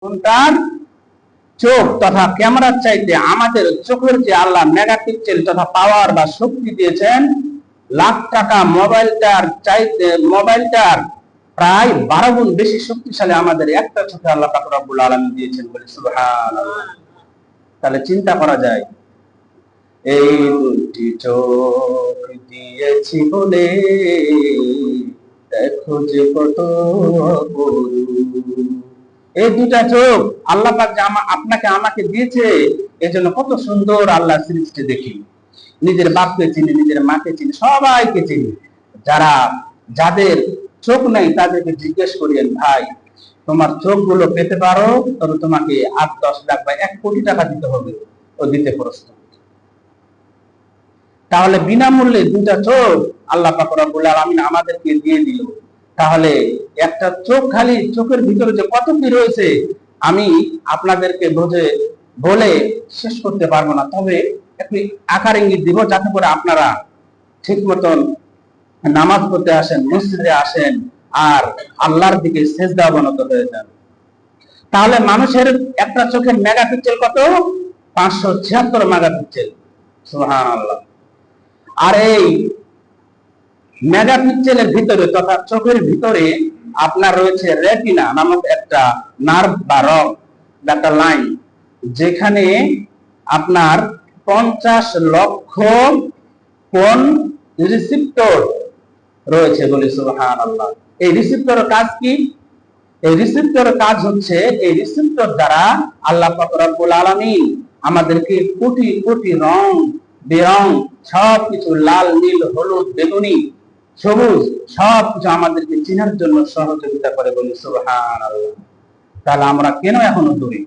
কোনটার? চোখ তথা ক্যামেরার চাইতে আমাদের চোখের যে আল্লাহ মেগা পিক্সেল তথা পাওয়ার বা শক্তি দিয়েছেন, লাখ টাকা মোবাইলটার প্রায় 12 গুণ বেশি শক্তিশালী আমাদের একটা চোখে আল্লাহ পাক রব্বুল আলামিন দিয়েছেন বলে সুবহানাল্লাহ। তাহলে চিন্তা করা যায়, এই দুটি চোখ দিয়েছি বলে দেখো যে কত এই দুটা চোখ আল্লাহ পাক যে আপনাকে আমাকে দিয়েছে, এজন্য কত সুন্দর আল্লাহ সৃষ্টি দেখি। নিজের বাপকে চিনি, নিজের মাকে চিনি, সবাইকে চিনি। যাদের চোখ নেই তাদেরকে জিজ্ঞেস করিয়েন, ভাই তোমার চোখগুলো পেতে পারো, তবে তোমাকে 8-10 লাখ বা 1 কোটি টাকা দিতে হবে, ও দিতে প্রস্তুত। তাহলে বিনামূল্যে দুটা চোখ আল্লাহ পাক রব্বুল আলামিন আমাদেরকে দিয়ে দিল। তাহলে একটা চোখ, খালি চোখের ভিতরে যে কত কি রয়েছে আমি আপনাদেরকে বলে শেষ করতে পারবো না। তবে একটি আকার ইঙ্গিত দিব, যাতে করে আপনারা ঠিক মতন নামাজ পড়তে আসেন, মসজিদে আসেন, আর আল্লাহর দিকে সেজদা অবনত হয়ে যান। তাহলে মানুষের একটা চোখের মেগাপিক্সেল কত? 576 মেগাপিক্সেল। সুবহানাল্লাহ। আর এই মেগাপিক্সেলের ভিতরে তথা চোখের ভিতরে আপনার রয়েছে রেটিনা নামক একটা নার্ভ বা রগ, একটা লাইন, যেখানে আপনার 50 লক্ষ কোন রিসিপ্টর রয়েছে বলে সুবহানাল্লাহ। এই রিসিপ্টরের কাজ কি? এই রিসিপ্টরের কাজ হচ্ছে, এই রিসিপ্টর দ্বারা আল্লাহ পাক রব্বুল আলামিন আমাদেরকে কোটি কোটি রং বেরং সবকিছু, লাল, নীল, হলুদ, বেগুনি, সবুজ, সবকিছু আমাদেরকে চেনার জন্য সহযোগিতা করে বলে সুবহানাল্লাহ। তাহলে আমরা কেন এখনো দূরে?